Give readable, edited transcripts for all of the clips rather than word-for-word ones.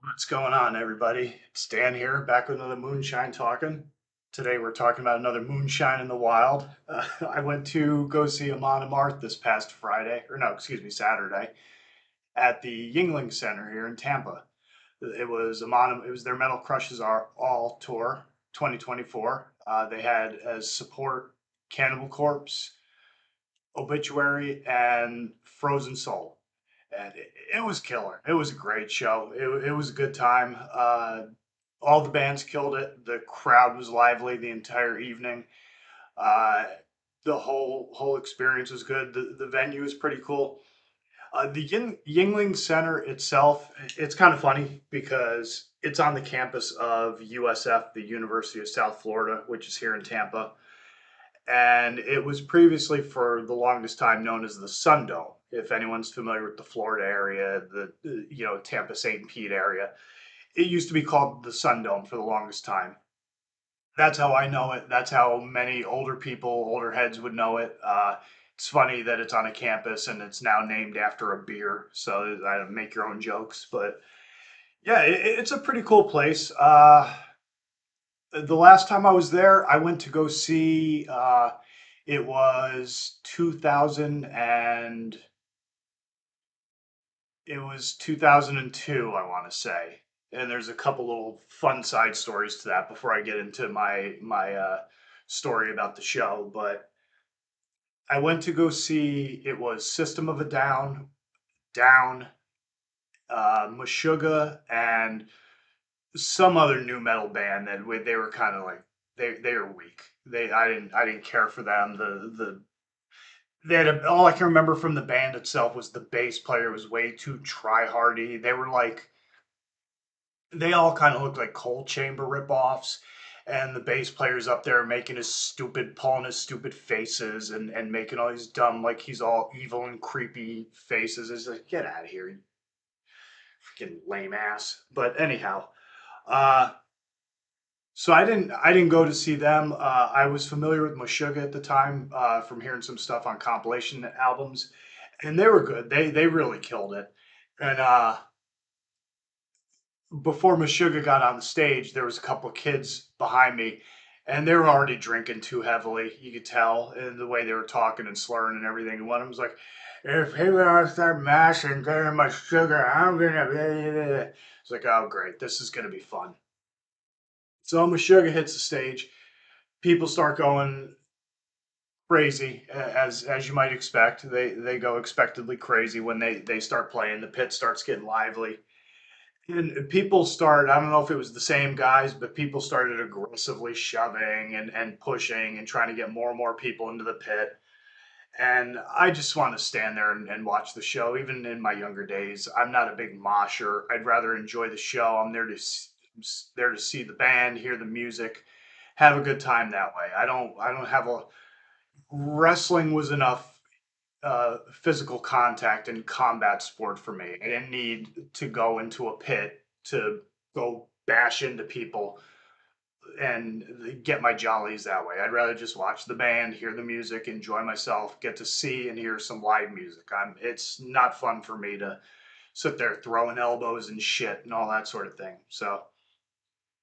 What's going on, everybody? It's Dan here, back with another Moonshine talking. Today we're talking about another Moonshine in the wild. I went to go see Amon Amarth this past Friday, or no, excuse me, Saturday, at the Yuengling Center here in Tampa. It was their Metal Crushes Are All tour 2024. They had as support Cannibal Corpse, Obituary, and Frozen Soul. And it was killer. It was a great show. It was a good time. All the bands killed it. The crowd was lively the entire evening. Uh, the whole experience was good. The venue is pretty cool. The Yingling Center itself, it's kind of funny because it's on the campus of USF, the University of South Florida, which is here in Tampa, and it was previously for the longest time known as the Sun Dome. If anyone's familiar with the Florida area, the Tampa St. Pete area, it used to be called the Sun Dome for the longest time. That's how I know it. That's how many older people, older heads would know it. It's funny that it's on a campus and it's now named after a beer. So I don't make your own jokes, but yeah, it's a pretty cool place. The last time I was there, I went to go see. It was 2000 and it was 2002, I want to say. And there's a couple little fun side stories to that before I get into my story about the show. But I went to go see. It was System of a Down, Down, Meshuggah, and some other new metal band that they were kind of like they were weak. I didn't care for them. All I can remember from the band itself was the bass player was way too try hardy. They all kind of looked like Cold Chamber ripoffs, and the bass player's up there making pulling his stupid faces and making all these dumb, like he's all evil and creepy faces. It's like, get out of here, you freaking lame ass. But anyhow, uh, so I didn't go to see them. I was familiar with Meshuggah at the time from hearing some stuff on compilation albums, and they were good. They really killed it. And before Meshuggah got on the stage, there was a couple of kids behind me, and they were already drinking too heavily. You could tell in the way they were talking and slurring and everything. And one of them was like, "If people don't start mashing, getting my sugar, I'm gonna." Blah, blah, blah." It's like, oh great, this is gonna be fun. So Meshuggah hits the stage. People start going crazy, as you might expect. They go expectedly crazy when they start playing. The pit starts getting lively. And people start, I don't know if it was the same guys, but people started aggressively shoving and pushing and trying to get more and more people into the pit. And I just want to stand there and watch the show. Even in my younger days, I'm not a big mosher. I'd rather enjoy the show. I'm there to see the band, hear the music, have a good time that way. I don't have a wrestling was enough physical contact and combat sport for me. I didn't need to go into a pit to go bash into people and get my jollies that way. I'd rather just watch the band, hear the music, enjoy myself, get to see and hear some live music. It's not fun for me to sit there throwing elbows and shit and all that sort of thing. So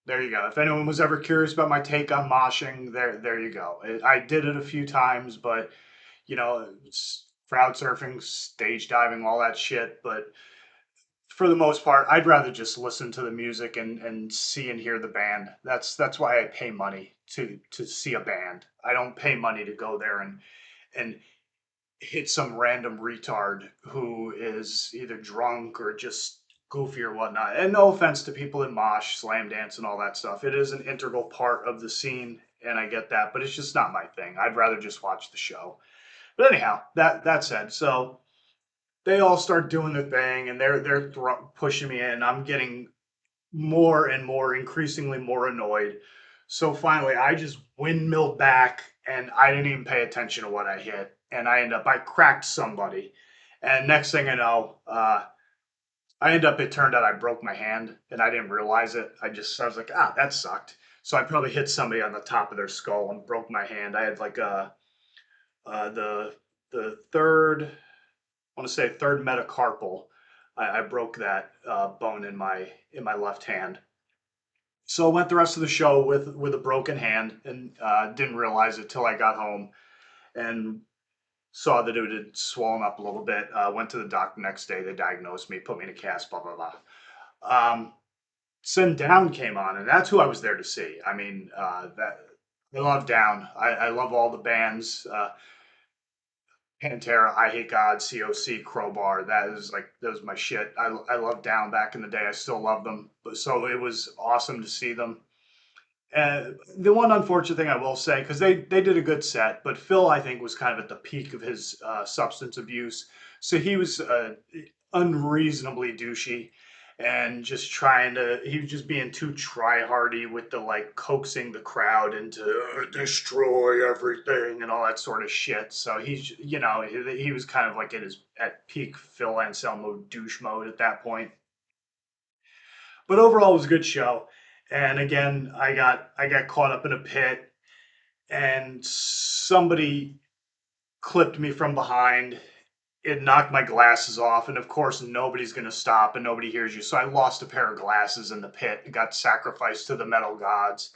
there you go. If anyone was ever curious about my take on moshing, there you go. I did it a few times, but it's crowd surfing, stage diving, all that shit. But for the most part, I'd rather just listen to the music and see and hear the band. That's why I pay money to see a band. I don't pay money to go there and hit some random retard who is either drunk or just goofy or whatnot. And no offense to people in mosh, slam dance, and all that stuff. It is an integral part of the scene, and I get that, but it's just not my thing. I'd rather just watch the show. But anyhow, that said, so they all start doing their thing, and they're pushing me in. I'm getting more and more, increasingly more annoyed. So finally, I just windmilled back, and I didn't even pay attention to what I hit, and I cracked somebody, and next thing I know, it turned out I broke my hand, and I didn't realize it. I was like, that sucked. So I probably hit somebody on the top of their skull and broke my hand. I had like uh, the the third, I want to say third metacarpal. I broke that bone in my left hand. So I went the rest of the show with a broken hand and didn't realize it till I got home and saw that it had swollen up a little bit. Went to the doctor next day. They diagnosed me, put me in a cast, blah blah blah. Sin Down came on, and that's who I was there to see. I mean, that I love Down. I love all the bands. Pantera, I Hate God, COC, Crowbar. That was my shit. I love Down back in the day. I still love them. So it was awesome to see them. The one unfortunate thing I will say, because they did a good set, but Phil, I think, was kind of at the peak of his substance abuse. So he was unreasonably douchey and just he was just being too try-hardy with the like coaxing the crowd into destroy everything and all that sort of shit. So he was kind of like at peak Phil Anselmo douche mode at that point. But overall, it was a good show. And again, I got caught up in a pit, and somebody clipped me from behind. It knocked my glasses off, and of course, nobody's going to stop, and nobody hears you. So I lost a pair of glasses in the pit and got sacrificed to the metal gods.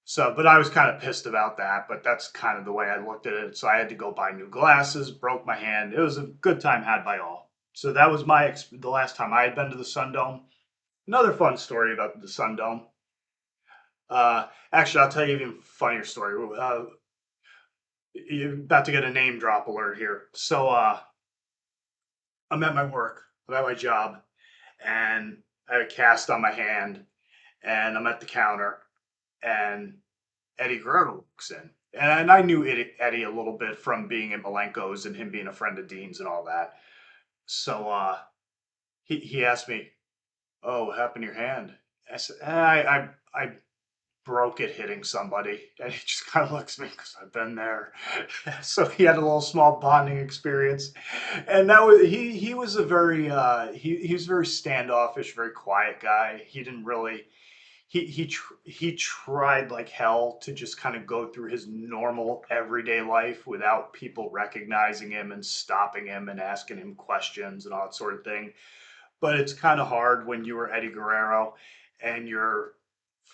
So, but I was kind of pissed about that. But that's kind of the way I looked at it. So I had to go buy new glasses. Broke my hand. It was a good time had by all. So that was the last time I had been to the Sun Dome. Another fun story about the Sun Dome. Actually, I'll tell you an even funnier story. You're about to get a name drop alert here. So I'm at my work, I'm at my job, and I have a cast on my hand, and I'm at the counter, and Eddie Guerrero walks in. And I knew Eddie a little bit from being at Malenko's and him being a friend of Dean's and all that. So he asked me, "Oh, what happened to your hand?" I said, I broke it hitting somebody, and he just kind of looks at me because I've been there. So he had a little small bonding experience, and that was he was a very he was a very standoffish, very quiet guy. He didn't really he tried like hell to just kind of go through his normal everyday life without people recognizing him and stopping him and asking him questions and all that sort of thing. But it's kind of hard when you were Eddie Guerrero and you're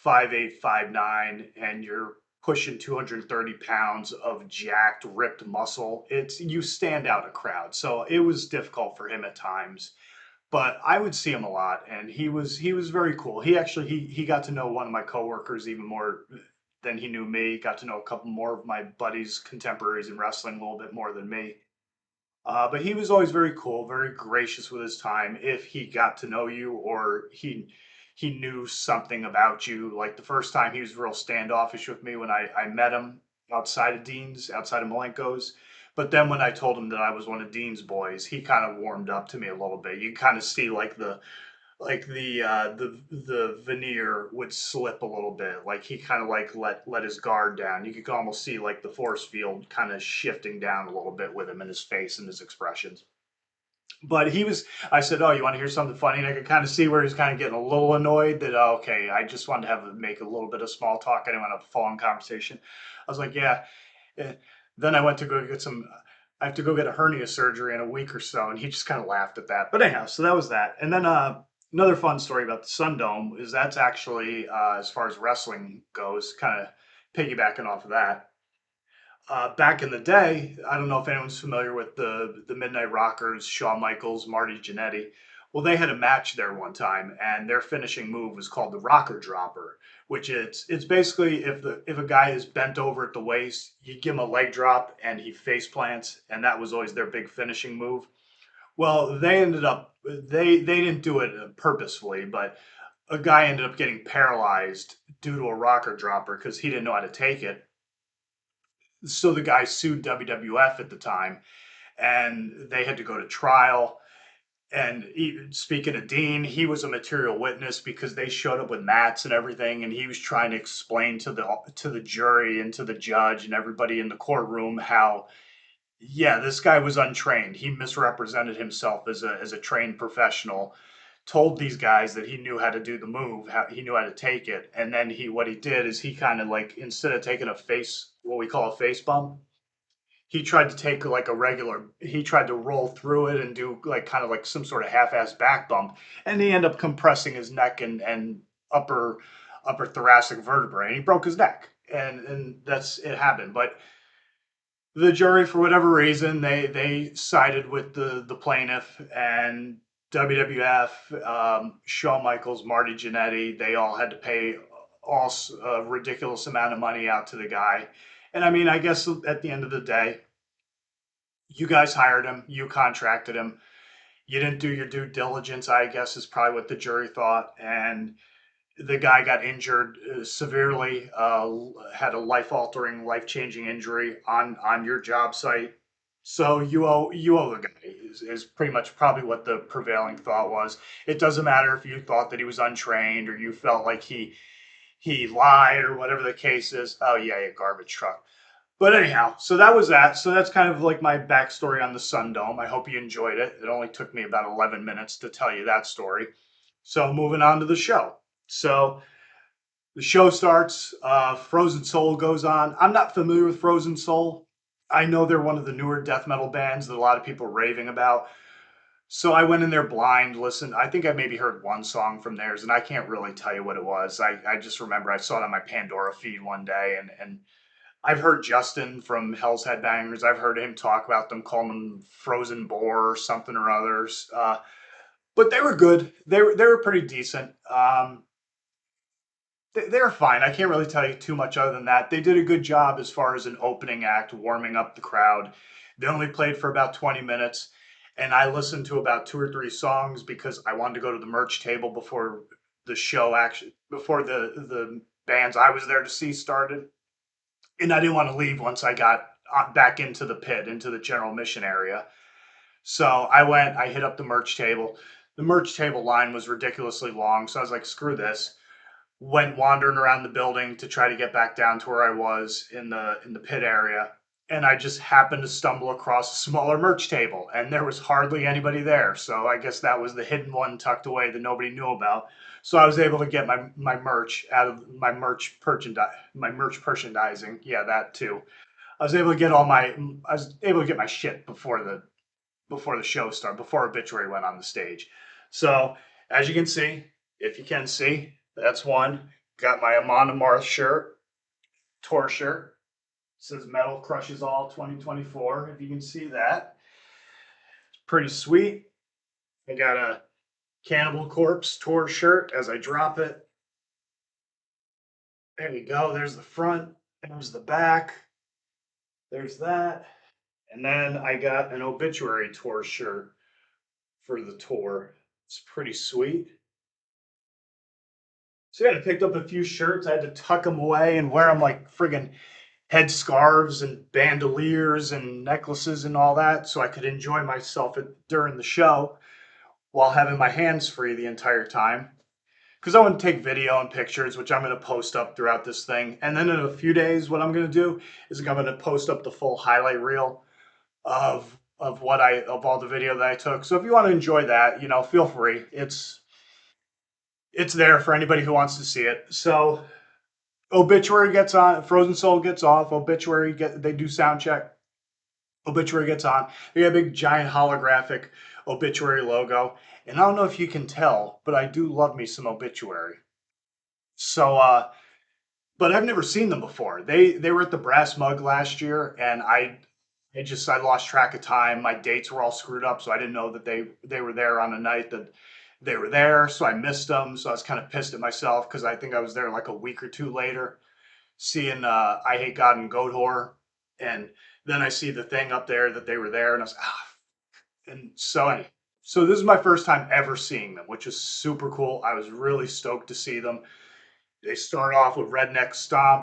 5'8", 5'9", and you're pushing 230 pounds of jacked, ripped muscle. It's you stand out in a crowd. So it was difficult for him at times. But I would see him a lot, and he was very cool. He got to know one of my coworkers even more than he knew me. Got to know a couple more of my buddies, contemporaries in wrestling, a little bit more than me. But he was always very cool, very gracious with his time. If he got to know you or he knew something about you, like the first time he was real standoffish with me when I met him outside of Dean's, outside of Malenko's. But then when I told him that I was one of Dean's boys, he kind of warmed up to me a little bit. You kind of see like the veneer would slip a little bit. Like he kind of like let his guard down. You could almost see like the force field kind of shifting down a little bit with him in his face and his expressions. But I said, "Oh, you want to hear something funny?" And I could kind of see where he's kind of getting a little annoyed that, oh, okay, I just wanted to make a little bit of small talk. I didn't want to have a full on conversation. I was like, yeah. Eh. Then I went to go get I have to go get a hernia surgery in a week or so. And he just kind of laughed at that. But anyhow, so that was that. And then another fun story about the Sun Dome is that's actually, as far as wrestling goes, kind of piggybacking off of that. Back in the day, I don't know if anyone's familiar with the Midnight Rockers, Shawn Michaels, Marty Jannetty. Well, they had a match there one time, and their finishing move was called the Rocker Dropper, which it's basically if a guy is bent over at the waist, you give him a leg drop and he face plants, and that was always their big finishing move. Well, they didn't do it purposefully, but a guy ended up getting paralyzed due to a rocker dropper because he didn't know how to take it. So the guy sued WWF at the time, and they had to go to trial. And speaking of Dean, he was a material witness because they showed up with mats and everything, and he was trying to explain to the jury and to the judge and everybody in the courtroom how, yeah, this guy was untrained. He misrepresented himself as a trained professional. Told these guys that he knew how to do the move, how he knew how to take it, and then what he did is he kind of like instead of taking a face, what we call a face bump, he tried to take like a regular, he tried to roll through it and do like kind of like some sort of half-ass back bump, and he ended up compressing his neck and upper upper thoracic vertebrae, and he broke his neck, and that's it happened. But the jury, for whatever reason, they sided with the plaintiff, and WWF, Shawn Michaels, Marty Jannetty, they all had to pay all a ridiculous amount of money out to the guy. And I mean, I guess at the end of the day, you guys hired him, you contracted him, you didn't do your due diligence, I guess is probably what the jury thought. And the guy got injured severely, had a life altering, life changing injury on your job site. So you owe the guy is pretty much probably what the prevailing thought was. It doesn't matter if you thought that he was untrained or you felt like he lied or whatever the case is. Oh yeah, a garbage truck. But anyhow, so that was that. So that's kind of like my backstory on the Sun Dome. I hope you enjoyed it. It only took me about 11 minutes to tell you that story. So moving on to the show. So the show starts. Frozen Soul goes on. I'm not familiar with Frozen Soul. I know they're one of the newer death metal bands that a lot of people are raving about. So I went in there blind, listened. I think I maybe heard one song from theirs, and I can't really tell you what it was. I just remember I saw it on my Pandora feed one day, and I've heard Justin from Hell's Headbangers. I've heard him talk about them, calling them Frozen Boar or something or others. But they were good. They were pretty decent. They're fine. I can't really tell you too much other than that. They did a good job as far as an opening act, warming up the crowd. They only played for about 20 minutes, and I listened to about two or three songs because I wanted to go to the merch table before the show actually, before the bands I was there to see started. And I didn't want to leave once I got back into the pit, into the general mission area. So I hit up the merch table. The merch table line was ridiculously long, so I was like, screw this. Went wandering around the building to try to get back down to where I was in the pit area, and I just happened to stumble across a smaller merch table, and there was hardly anybody there. So I guess that was the hidden one tucked away that nobody knew about. So I was able to get my merch out of my merch merchandising. Yeah, that too. I was able to get my shit before the show started, before Obituary went on the stage. So as you can see, if you can see, that's one. Got my Amon Amarth shirt, tour shirt. It says Metal Crushes All 2024, if you can see that. It's pretty sweet. I got a Cannibal Corpse tour shirt as I drop it. There you go. There's the front. There's the back. There's that. And then I got an Obituary tour shirt for the tour. It's pretty sweet. So yeah, I picked up a few shirts. I had to tuck them away and wear them like friggin' head scarves and bandoliers and necklaces and all that so I could enjoy myself during the show while having my hands free the entire time. Because I want to take video and pictures, which I'm going to post up throughout this thing. And then in a few days, what I'm going to do is I'm going to post up the full highlight reel of all the video that I took. So if you want to enjoy that, feel free. It's there for anybody who wants to see it. So Obituary gets on, Frozen Soul gets off, they do sound check. Obituary gets on. They got a big giant holographic Obituary logo. And I don't know if you can tell, but I do love me some Obituary. So but I've never seen them before. They were at the Brass Mug last year, and I lost track of time. My dates were all screwed up, so I didn't know that they were there on a night that they were there, so I missed them. So I was kind of pissed at myself because I think I was there like a week or two later, seeing I Hate God and Goat Whore, and then I see the thing up there that they were there, and I was and so anyway. So this is my first time ever seeing them, which is super cool. I was really stoked to see them. They start off with Redneck Stomp.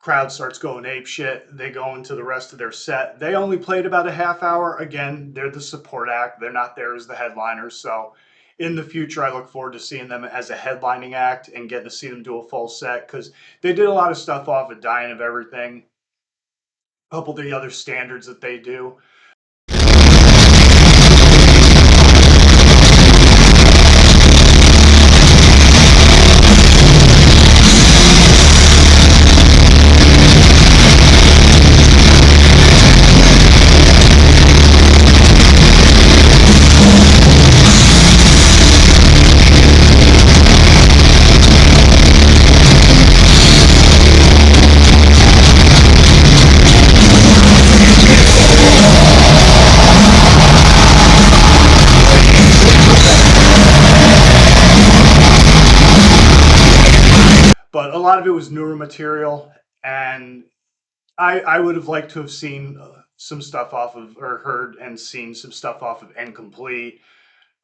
Crowd starts going ape shit. They go into the rest of their set. They only played about a half hour. Again, they're the support act. They're not there as the headliners. So in the future, I look forward to seeing them as a headlining act and getting to see them do a full set because they did a lot of stuff off of Dying of Everything, a couple of the other standards that they do. But a lot of it was newer material, and I would have liked to have seen some stuff off of, or heard and seen some stuff off of Incomplete,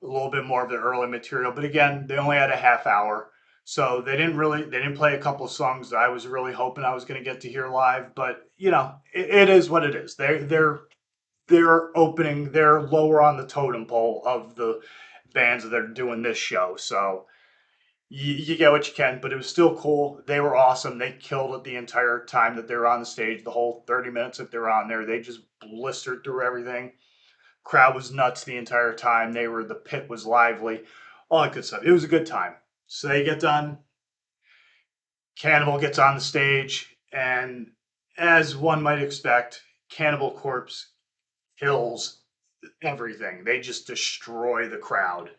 a little bit more of the early material. But again, they only had a half hour, so they didn't play a couple of songs that I was really hoping I was going to get to hear live. But it is what it is. They're opening. They're lower on the totem pole of the bands that are doing this show. So you get what you can, but it was still cool. They were awesome. They killed it the entire time that they were on the stage. The whole 30 minutes that they were on there, they just blistered through everything. Crowd was nuts the entire time. The pit was lively, all that good stuff. It was a good time. So they get done. Cannibal gets on the stage, and as one might expect, Cannibal Corpse kills everything. They just destroy the crowd.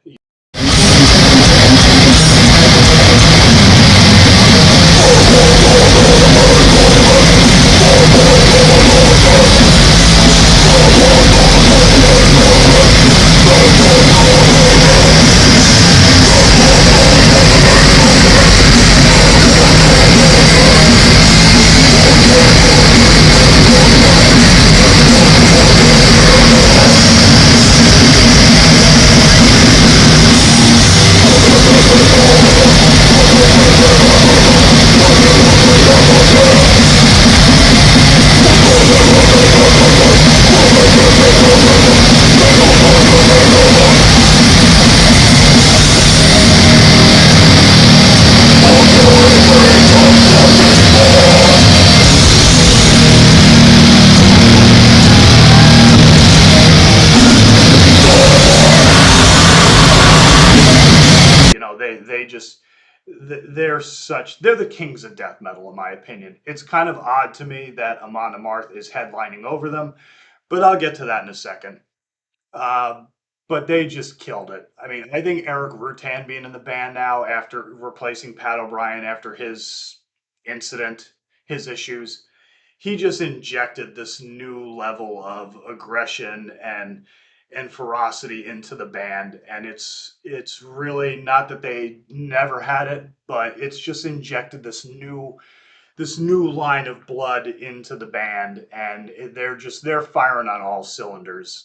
They just they're the kings of death metal in my opinion. It's kind of odd to me that Amon Amarth is headlining over them, but I'll get to that in a second. Uh, but they just killed it. I mean, I think Eric Rutan being in the band now after replacing Pat O'Brien after his incident, his issues, he just injected this new level of aggression and ferocity into the band, and it's really not that they never had it, but it's just injected this new line of blood into the band, and they're firing on all cylinders.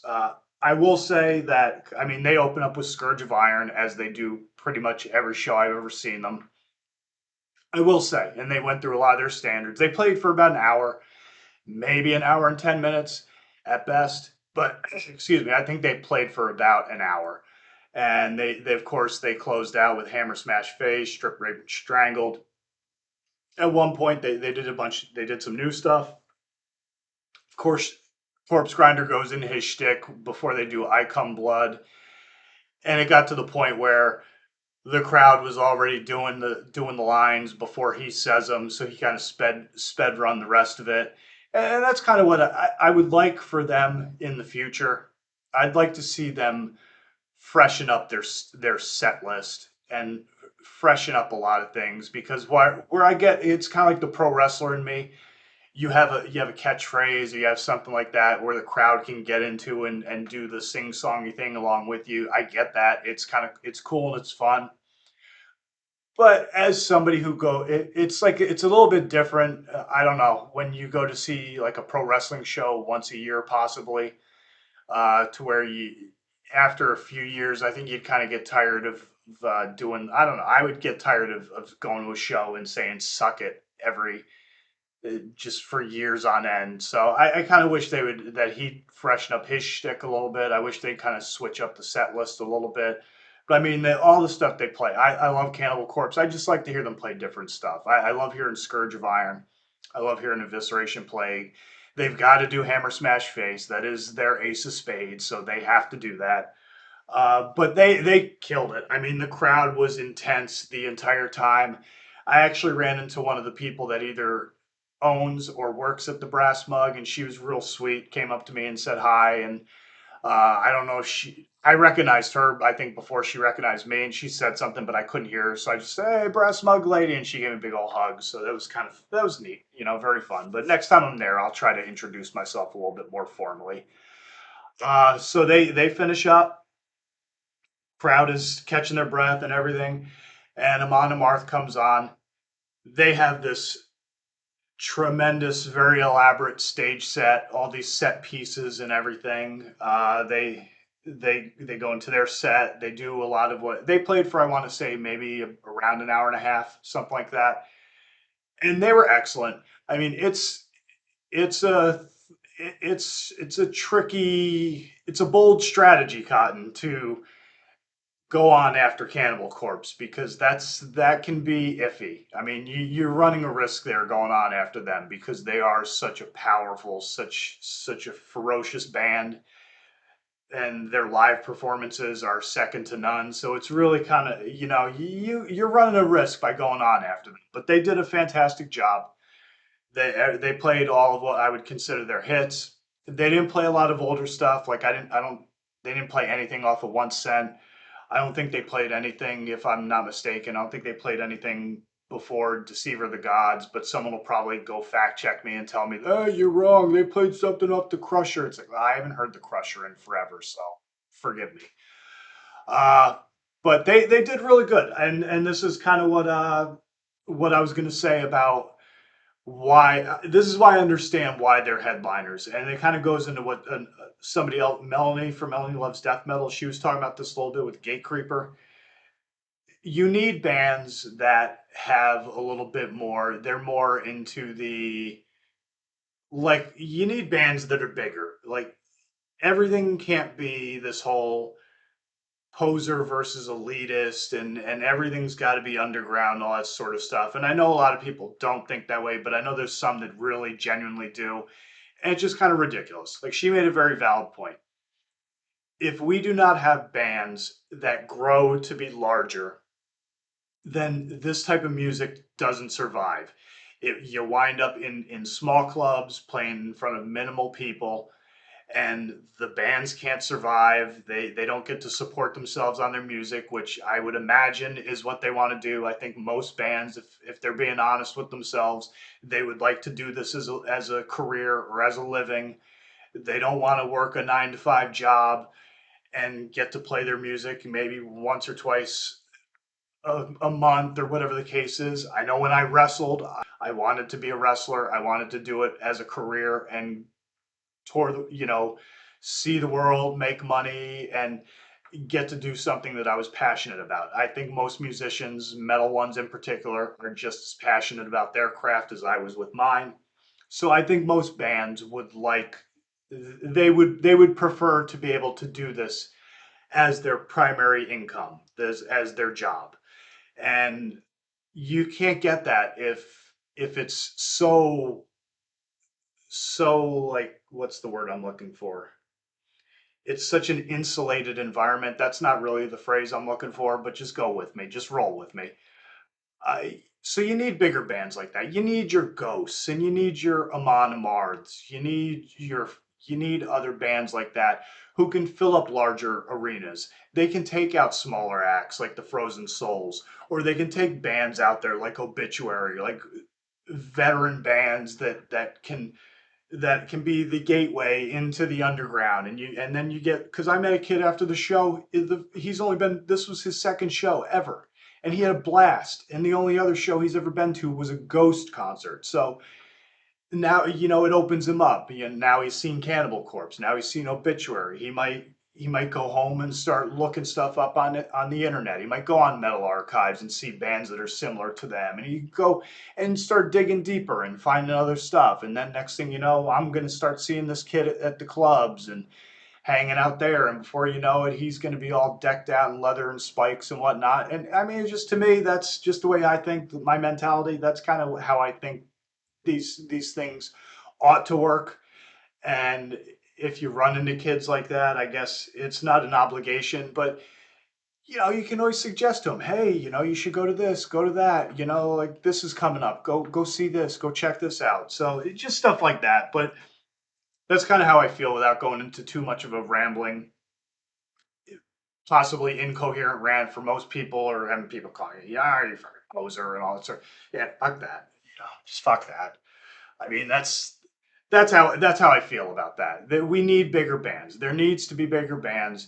I will say that, I mean, they open up with Scourge of Iron as they do pretty much every show I've ever seen them. I will say, and they went through a lot of their standards. They played for about an hour, maybe an hour and 10 minutes at best. But excuse me, I think they played for about an hour. And they of course they closed out with Hammer Smash Face, Strip Rape and Strangled. At one point they did some new stuff. Of course, Corpse Grinder goes into his shtick before they do I Come Blood. And it got to the point where the crowd was already doing the lines before he says them, so he kind of sped run the rest of it, and that's kind of what I would like for them in the future. I'd like to see them freshen up their set list and freshen up a lot of things because where I get it's kind of like the pro wrestler in me. You have a catchphrase or you have something like that where the crowd can get into and do the sing songy thing along with you. I get that. It's cool and it's fun. But as somebody it's like it's a little bit different. I don't know when you go to see like a pro wrestling show once a year, possibly, to where after a few years, I think you'd kind of get tired of doing. I don't know. I would get tired of going to a show and saying "suck it" just for years on end. So I kind of wish they would that he'd freshen up his shtick a little bit. I wish they'd kind of switch up the set list a little bit. But I mean, all the stuff they play, I love Cannibal Corpse. I just like to hear them play different stuff. I love hearing Scourge of Iron. I love hearing Evisceration Plague. They've got to do Hammer Smash Face. That is their ace of spades, so they have to do that. But they killed it. I mean, the crowd was intense the entire time. I actually ran into one of the people that either owns or works at the Brass Mug, and she was real sweet. Came up to me and said hi, and I don't know if I recognized her. I think before she recognized me, and she said something, but I couldn't hear her. So I just said, "Hey, Brass Mug lady," and she gave me a big old hug. So that was neat. Very fun. But next time I'm there, I'll try to introduce myself a little bit more formally. So they finish up. Crowd is catching their breath and everything. And Amon Amarth comes on. They have this tremendous, very elaborate stage set, all these set pieces and everything. They go into their set. They do a lot of what they played for. I want to say maybe around an hour and a half, something like that. And they were excellent. I mean, it's a it's a tricky, it's a bold strategy, Cotton, to go on after Cannibal Corpse because that can be iffy. I mean, you're running a risk there going on after them because they are such a powerful, such a ferocious band, and their live performances are second to none. So it's really kind of you're running a risk by going on after them. But they did a fantastic job. They played all of what I would consider their hits. They didn't play a lot of older stuff. Like I don't. They didn't play anything off of One Cent. I don't think they played anything, if I'm not mistaken. I don't think they played anything before Deceiver of the Gods, but someone will probably go fact check me and tell me, oh, you're wrong. They played something off the Crusher. It's like, well, I haven't heard the Crusher in forever, so forgive me. Uh, but they did really good. And this is kind of what I was going to say about why this is why I understand why they're headliners, and it kind of goes into what somebody else, Melanie from Melanie Loves Death Metal, she was talking about this a little bit with Gatecreeper. You need bands that have a little bit more. They're more into the like. You need bands that are bigger. Like everything can't be this whole poser versus elitist and everything's got to be underground, all that sort of stuff. And I know a lot of people don't think that way, but I know there's some that really genuinely do. And it's just kind of ridiculous. Like she made a very valid point. If we do not have bands that grow to be larger, then this type of music doesn't survive. You wind up in small clubs playing in front of minimal people, and the bands can't survive. They don't get to support themselves on their music, which I would imagine is what they want to do. I think most bands, if they're being honest with themselves, they would like to do this as a career or as a living. They don't want to work a 9 to 5 job and get to play their music maybe once or twice a month or whatever the case is. I know when I wrestled, I wanted to be a wrestler. I wanted to do it as a career and tour see the world, make money, and get to do something that I was passionate about. I think most musicians, metal ones in particular, are just as passionate about their craft as I was with mine. So I think most bands would like they would prefer to be able to do this as their primary income, as their job. And you can't get that if it's so like what's the word I'm looking for? It's such an insulated environment. That's not really the phrase I'm looking for, but just go with me. Just roll with me. So you need bigger bands like that. You need your Ghosts and you need your Amon Amarths. You need other bands like that who can fill up larger arenas. They can take out smaller acts like the Frozen Souls, or they can take bands out there like Obituary, like veteran bands that can be the gateway into the underground. And then you get, because I met a kid after the show, he's only been, this was his second show ever, and he had a blast, and the only other show he's ever been to was a Ghost concert. So now it opens him up. Now he's seen Cannibal Corpse, now he's seen Obituary. He might he might go home and start looking stuff up on it on the internet. He might go on metal archives and see bands that are similar to them, and he go and start digging deeper and finding other stuff. And then next thing you know, I'm gonna start seeing this kid at the clubs and hanging out there, and before you know it, he's going to be all decked out in leather and spikes and whatnot. And I mean, it's just, to me, that's just the way I think. My mentality. That's kind of how I think these things ought to work. And if you run into kids like that, I guess it's not an obligation, but you can always suggest to them, hey, you should go to this, go to that, like this is coming up, go see this, go check this out. So it's just stuff like that. But that's kind of how I feel without going into too much of a rambling, possibly incoherent rant for most people, or having people call you, yeah, you fucking poser and all that sort. Yeah, fuck that. Just fuck that. I mean, that's how I feel about that. That we need bigger bands. There needs to be bigger bands.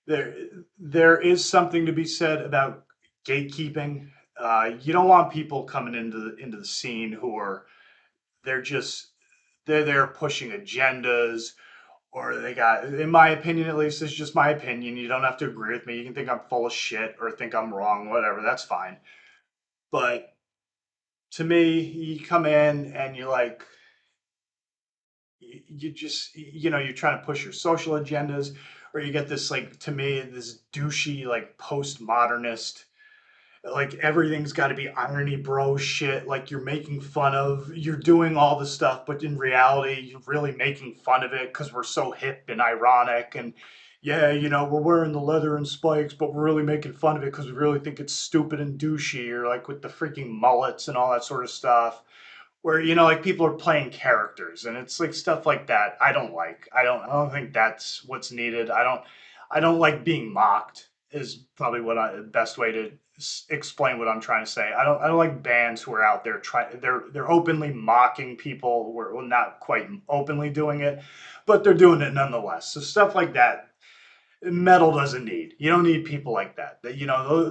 There there is something to be said about gatekeeping. You don't want people coming into the scene who are they're just they're there pushing agendas, or they got, in my opinion at least, it's just my opinion, you don't have to agree with me, you can think I'm full of shit or think I'm wrong, whatever, that's fine. But to me, you come in and you're like, you just, you're trying to push your social agendas, or you get this, like, to me, this douchey, like, postmodernist, like everything's got to be irony bro shit, like you're doing all the stuff, but in reality you're really making fun of it because we're so hip and ironic. And yeah, we're wearing the leather and spikes, but we're really making fun of it because we really think it's stupid and douchey, or like with the freaking mullets and all that sort of stuff, where like people are playing characters, and it's like stuff like that I don't like. I don't think that's what's needed. I don't like being mocked, is probably what I the best way to explain what I'm trying to say. I don't like bands who are out there trying, they're openly mocking people, or well, not quite openly doing it, but they're doing it nonetheless. So stuff like that, metal doesn't need. You don't need people like that. That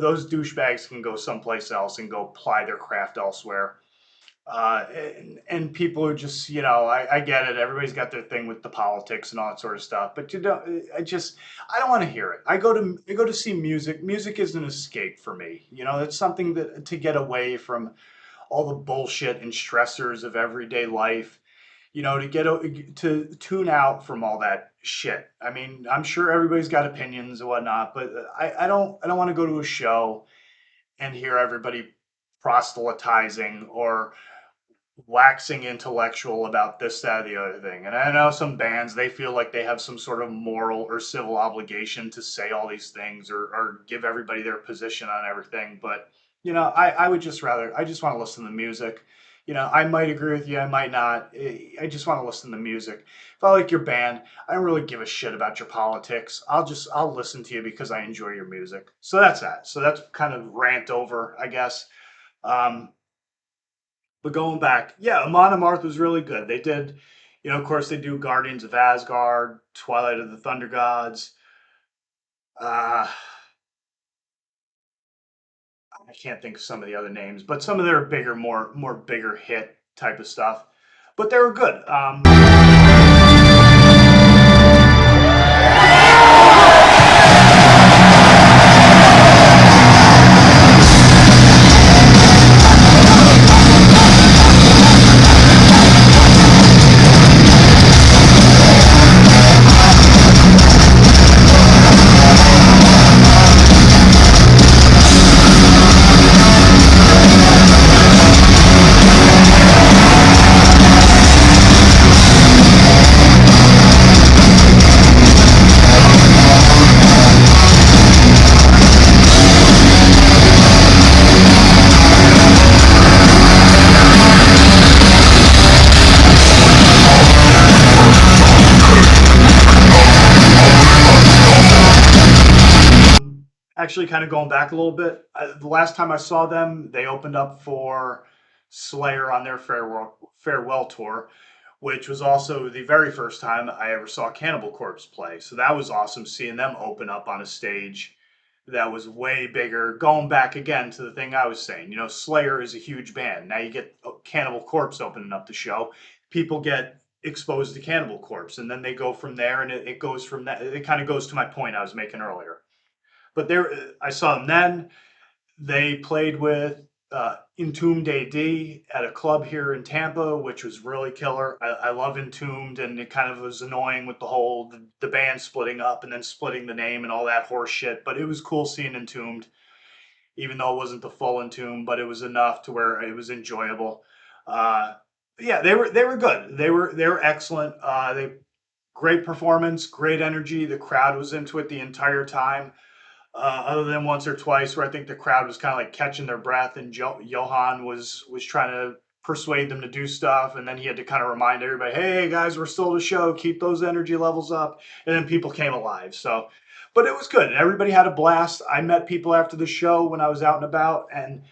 those douchebags can go someplace else and go ply their craft elsewhere. And people are just, I get it. Everybody's got their thing with the politics and all that sort of stuff. But I don't want to hear it. I go to see music. Music is an escape for me. It's something that to get away from all the bullshit and stressors of everyday life. To tune out from all that shit. I mean, I'm sure everybody's got opinions and whatnot, but I don't want to go to a show and hear everybody proselytizing or waxing intellectual about this, that, the other thing. And I know some bands, they feel like they have some sort of moral or civil obligation to say all these things, or give everybody their position on everything. But, I would just rather, I just want to listen to the music. I might agree with you, I might not. I just want to listen to the music. If I like your band, I don't really give a shit about your politics. I'll listen to you because I enjoy your music. So that's that. So that's kind of rant over, I guess. Um, but going back, yeah, Amon Amarth was really good. They did, of course, they do Guardians of Asgard, Twilight of the Thunder Gods. Uh, I can't think of some of the other names, but some of their bigger, more bigger hit type of stuff. But they were good. Actually, kind of going back a little bit, the last time I saw them, they opened up for Slayer on their farewell tour, which was also the very first time I ever saw Cannibal Corpse play. So that was awesome seeing them open up on a stage that was way bigger. Going back again to the thing I was saying, Slayer is a huge band. Now you get Cannibal Corpse opening up the show. People get exposed to Cannibal Corpse, and then they go from there, and it goes from that. It kind of goes to my point I was making earlier. But there, I saw them then. They played with Entombed AD at a club here in Tampa, which was really killer. I love Entombed, and it kind of was annoying with the whole the band splitting up and then splitting the name and all that horse shit. But it was cool seeing Entombed, even though it wasn't the full Entombed, but it was enough to where it was enjoyable. Uh, yeah, they were good. They were excellent. They great performance, great energy. The crowd was into it the entire time. Other than once or twice where I think the crowd was kind of like catching their breath, and Johan was trying to persuade them to do stuff, and then he had to kind of remind everybody, "Hey guys, we're still the show. Keep those energy levels up." And then people came alive. So, but it was good. Everybody had a blast. I met people after the show when I was out and about, and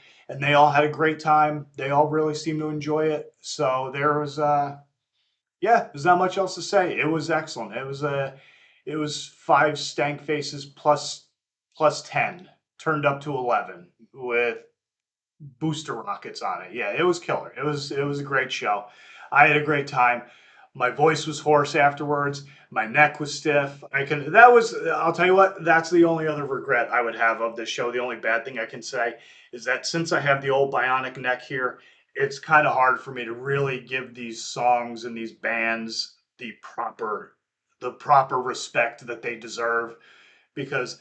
they all had a great time. They all really seemed to enjoy it. So there was yeah, there's not much else to say. It was excellent. It was five stank faces plus 10 turned up to 11 with booster rockets on it. Yeah, it was killer. It was a great show. I had a great time. My voice was hoarse afterwards. My neck was stiff. I'll tell you what, that's the only other regret I would have of this show. The only bad thing I can say is that since I have the old bionic neck here, it's kind of hard for me to really give these songs and these bands the proper respect that they deserve, because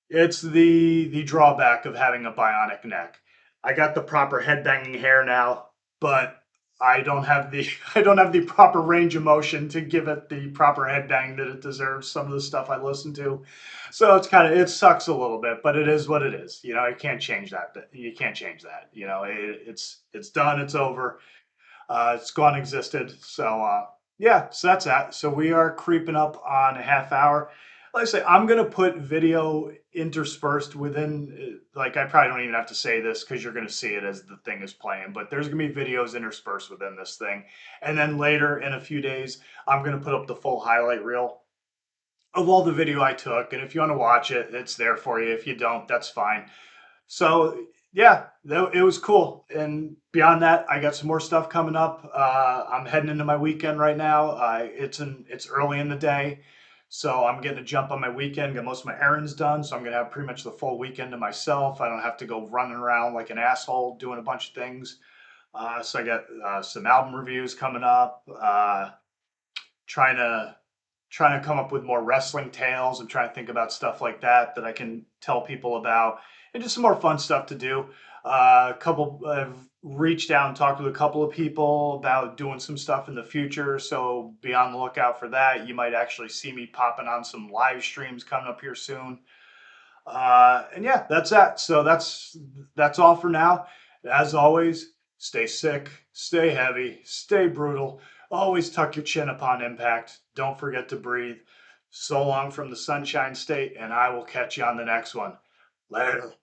it's the drawback of having a bionic neck. I got the proper headbanging hair now, but I don't have the I don't have the proper range of motion to give it the proper headbang that it deserves. Some of the stuff I listen to, so it sucks a little bit, but it is what it is. You can't change that. You can't change that. It's done. It's over. It's gone existed. So yeah, so that's that. So we are creeping up on a half hour. Like I say, I'm gonna put video interspersed within. Like I probably don't even have to say this because you're gonna see it as the thing is playing. But there's gonna be videos interspersed within this thing, and then later in a few days, I'm gonna put up the full highlight reel of all the video I took. And if you want to watch it, it's there for you. If you don't, that's fine. So yeah, it was cool. And beyond that, I got some more stuff coming up. I'm heading into my weekend right now. It's early in the day, so I'm getting to jump on my weekend, get most of my errands done. So I'm gonna have pretty much the full weekend to myself. I don't have to go running around like an asshole doing a bunch of things. So I got some album reviews coming up. Trying to trying to come up with more wrestling tales and trying to think about stuff like that I can tell people about, and just some more fun stuff to do. I've reached out and talked with a couple of people about doing some stuff in the future, so be on the lookout for that. You might actually see me popping on some live streams coming up here soon. And yeah, that's that. So that's all for now. As always, stay sick, stay heavy, stay brutal. Always tuck your chin upon impact. Don't forget to breathe. So long from the Sunshine State, and I will catch you on the next one. Later.